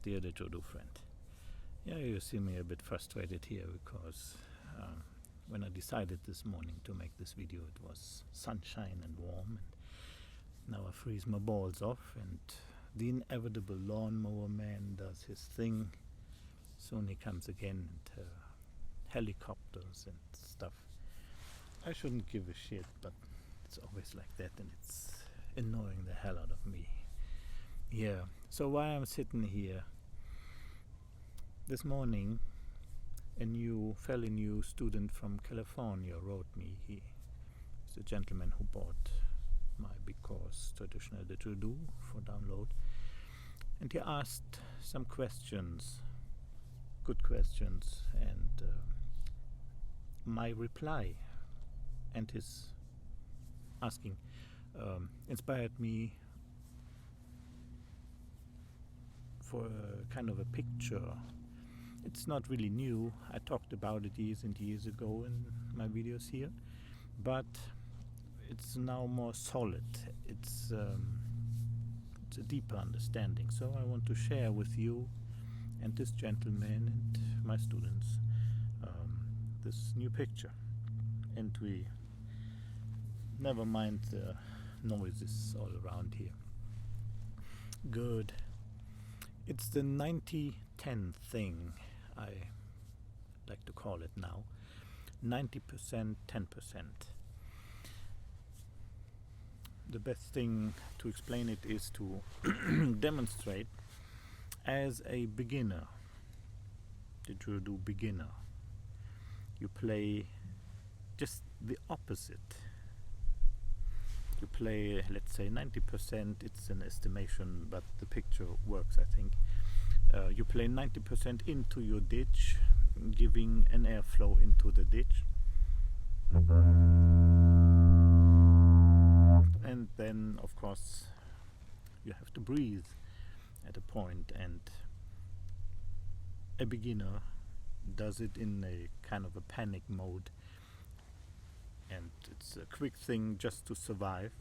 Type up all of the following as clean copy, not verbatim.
dear Didgeridoo friend. Yeah, you see me a bit frustrated here because when I decided this morning to make this video, it was sunshine and warm, and now I freeze my balls off, and the inevitable lawnmower man does his thing. Soon he comes again, and helicopters and stuff. I shouldn't give a shit, but it's always like that, and it's annoying the hell out of me. Yeah, so while I'm sitting here, this morning a fairly new student from California wrote me. He's a gentleman who bought my big course, Traditional Didgeridoo, for download, and he asked some questions, good questions, and my reply and his asking inspired me for a kind of a picture. It's not really new. I talked about it years and years ago in my videos here, but it's now more solid. It's a deeper understanding. So I want to share with you and this gentleman and my students this new picture. And we never mind the noises all around here. Good. It's the 90-10 thing, I like to call it now. 90%, 10%. The best thing to explain it is to demonstrate as a beginner, Didgeridoo beginner. You play just the opposite. You play, let's say, 90%, it's an estimation, but the picture works, I think. You play 90% into your ditch, giving an airflow into the ditch. And then, of course, you have to breathe at a point, and a beginner does it in a kind of a panic mode. And it's a quick thing just to survive.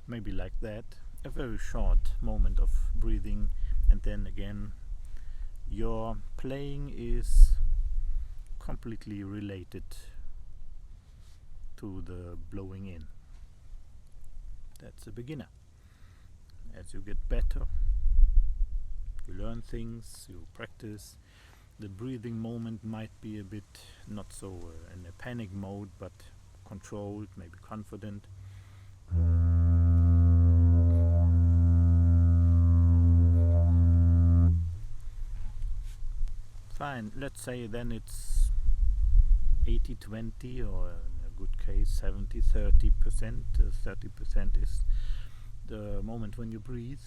Maybe like that, a very short moment of breathing, and then again your playing is completely related to the blowing in. That's a beginner. As you get better, you learn things, you practice. The breathing moment might be a bit not so in a panic mode, but controlled, maybe confident. Fine, let's say then it's 80-20, or in a good case 70-30%. 30% is the moment when you breathe.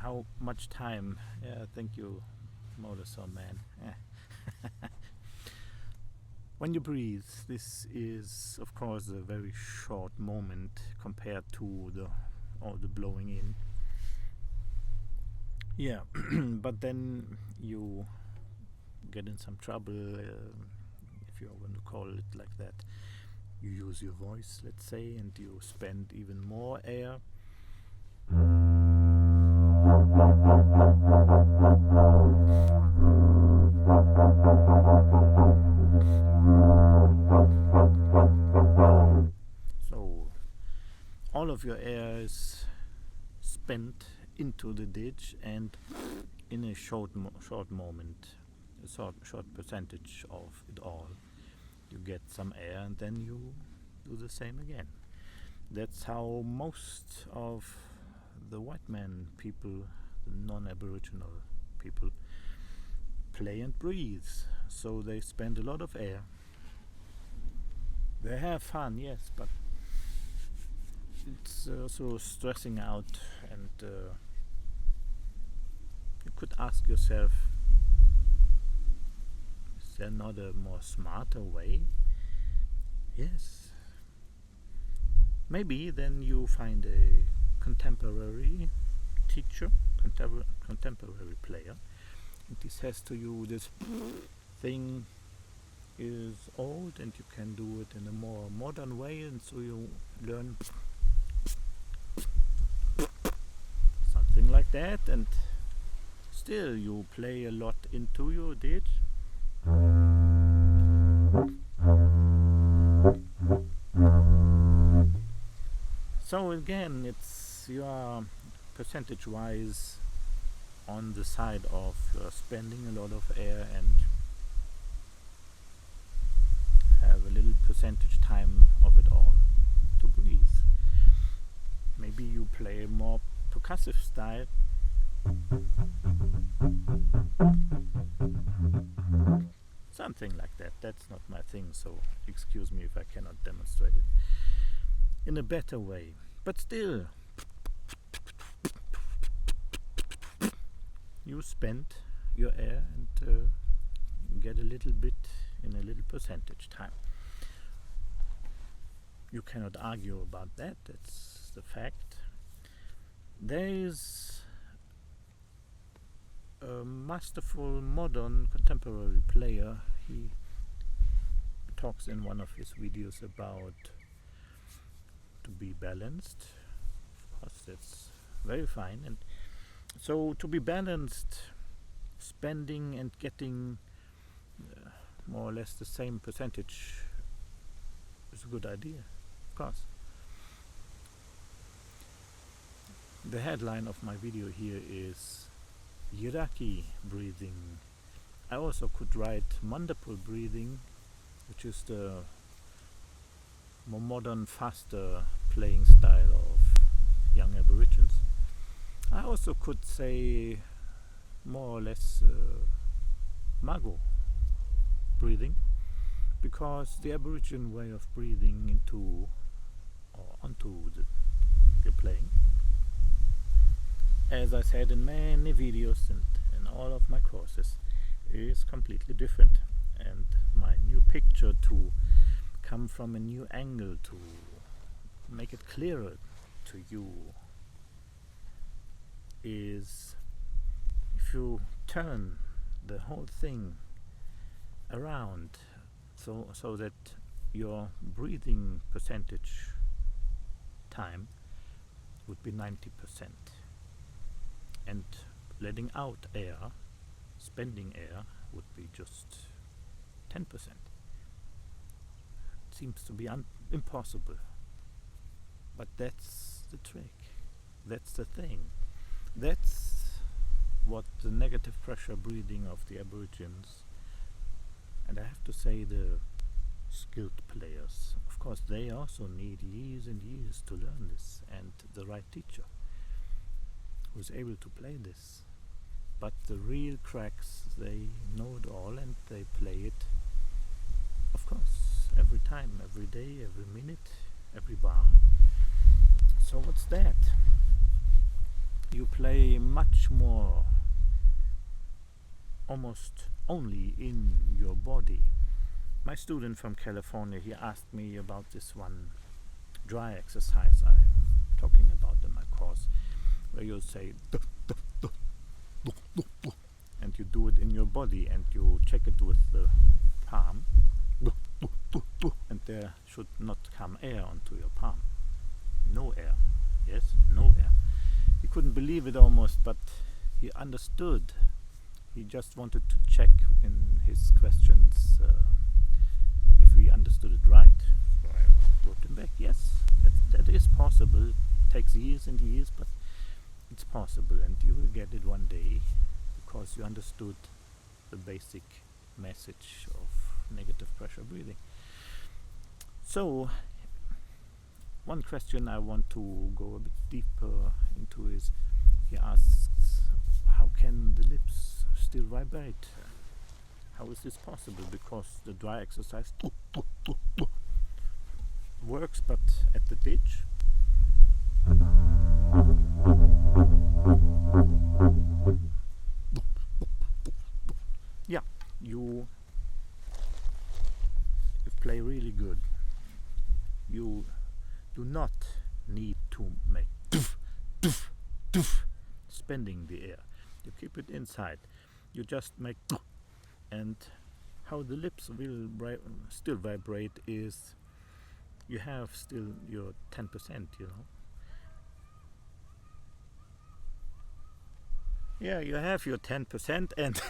How much time? Yeah, thank you, Motorsaw Man. When you breathe, this is of course a very short moment compared to all the blowing in. Yeah, but then you get in some trouble, if you want to call it like that. You use your voice, let's say, and you spend even more air. So all of your air is spent into the ditch, and in a short moment, a short percentage of it all, you get some air, and then you do the same again. That's how most of the white man people, the non-Aboriginal people, play and breathe. So they spend a lot of air. They have fun, yes, but it's also stressing out, and you could ask yourself, is there not a more smarter way? Yes. Maybe then you find a contemporary teacher, contemporary player, and he says to you this thing is old and you can do it in a more modern way, and so you learn something like that, and still you play a lot into your ditch. So again, it's you are percentage wise on the side of spending a lot of air and have a little percentage time of it all to breathe. Maybe you play a more percussive style, something like that. That's not my thing, so excuse me if I cannot demonstrate it in a better way. But still, you spend your air and get a little bit in a little percentage time. You cannot argue about that, that's the fact. There is a masterful modern contemporary player. He talks in one of his videos about to be balanced. Of course, that's very fine. And so to be balanced, spending and getting more or less the same percentage is a good idea, of course. The headline of my video here is Yidaki breathing. I also could write mandipal breathing, which is the more modern, faster playing style of young Aborigines. I also could say more or less Mago breathing, because the Aborigine way of breathing into or onto the playing, as I said in many videos and in all of my courses, is completely different. And my new picture to come from a new angle to make it clearer to you is if you turn the whole thing around so that your breathing percentage time would be 90%, and letting out air, spending air, would be just 10%. It seems to be impossible, but that's the trick, that's the thing, that's what the negative pressure breathing of the Aborigines, and I have to say the skilled players, of course they also need years and years to learn this, and the right teacher who is able to play this. But the real cracks, they know it all and they play it, of course, every time, every day, every minute, every bar. So what's that? You play much more, almost only in your body. My student from California, he asked me about this one dry exercise I'm talking about in my course, where you say and you do it in your body and you check it with the palm, and there should not come air onto your palm. No air. Yes, no air. He couldn't believe it almost, but he understood. He just wanted to check in his questions if we understood it right. So I wrote him back, yes, that is possible. It takes years and years, but it's possible, and you will get it one day because you understood the basic message of negative pressure breathing. So one question I want to go a bit deeper into is, he asks, how can the lips still vibrate? How is this possible? Because the dry exercise works, but at the ditch you play really good. You do not need to make spending the air. You keep it inside. You just make and how the lips will still vibrate is you have still your 10%, you know. Yeah, you have your 10%, and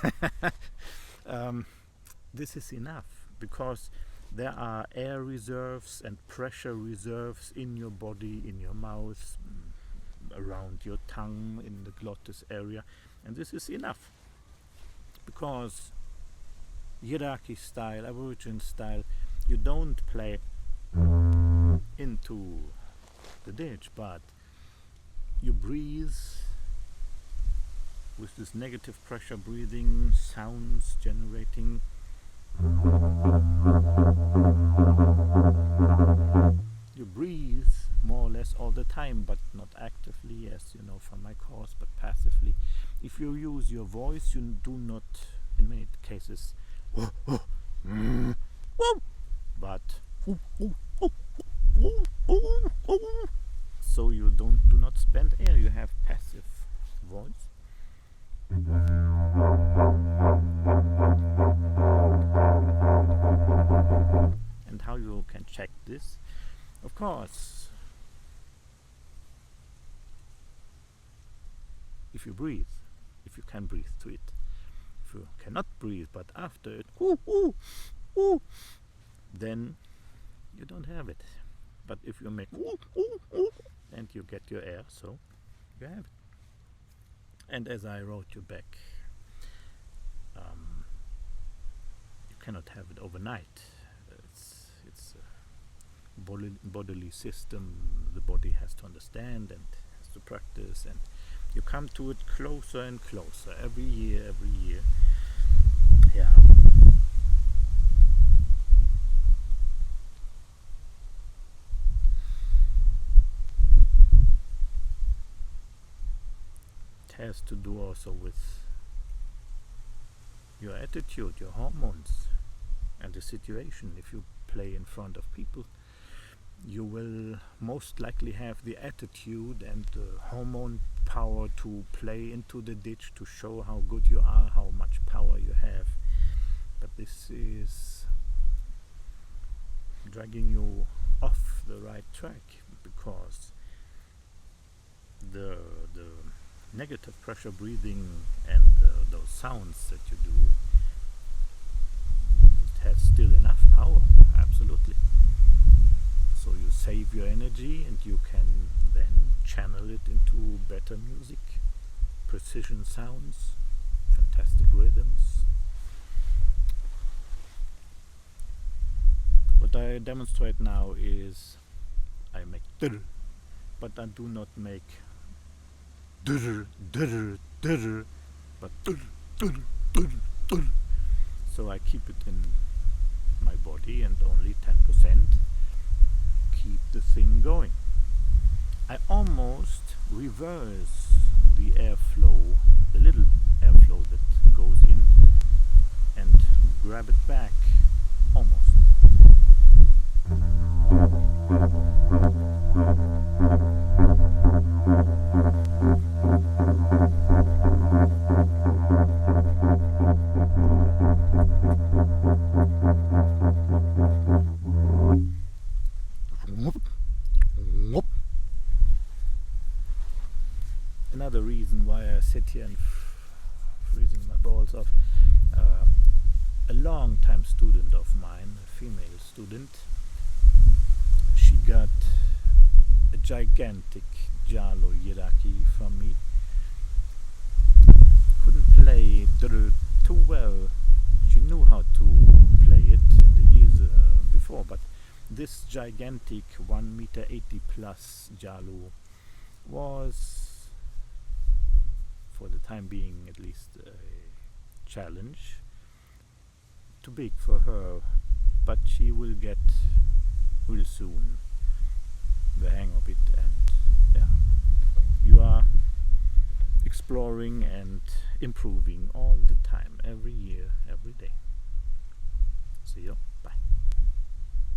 this is enough, because there are air reserves and pressure reserves in your body, in your mouth, around your tongue, in the glottis area, and this is enough, because Yidaki style, Aboriginal style, you don't play into the ditch, but you breathe with this negative pressure breathing, sounds generating. You breathe more or less all the time, but not actively, as you know from my course, but passively. If you use your voice, you do not, in many cases, but so you do not spend air, you have passive voice. And how you can check this? Of course, if you breathe, if you can breathe to it. If you cannot breathe, but after it, then you don't have it. But if you make and you get your air, so you have it. And as I wrote you back, you cannot have it overnight. It's a bodily system. The body has to understand and has to practice, and you come to it closer and closer every year. Yeah. It has to do also with your attitude, your hormones, and the situation. If you play in front of people, you will most likely have the attitude and the hormone power to play into the ditch, to show how good you are, how much power you have. But this is dragging you off the right track, because the negative pressure breathing and those sounds that you do, it has still enough power, absolutely. So you save your energy, and you can then channel it into better music, precision sounds, fantastic rhythms. What I demonstrate now is I make dir, but I do not make dir, but dir. So I keep it in my body, and only 10% keep the thing going. I almost reverse the airflow, the little airflow that goes in, and grab it back, almost. Another reason why I sit here and freezing my balls off, a long-time student of mine, a female student, she got a gigantic Jalo Yidaki from me. Couldn't play too well. She knew how to play it in the years before, but this gigantic 1 meter 80 plus Jalo was, for the time being at least, a challenge. Too big for her, but she will get real soon the hang of it, and yeah, you are exploring and improving all the time, every year, every day. See you.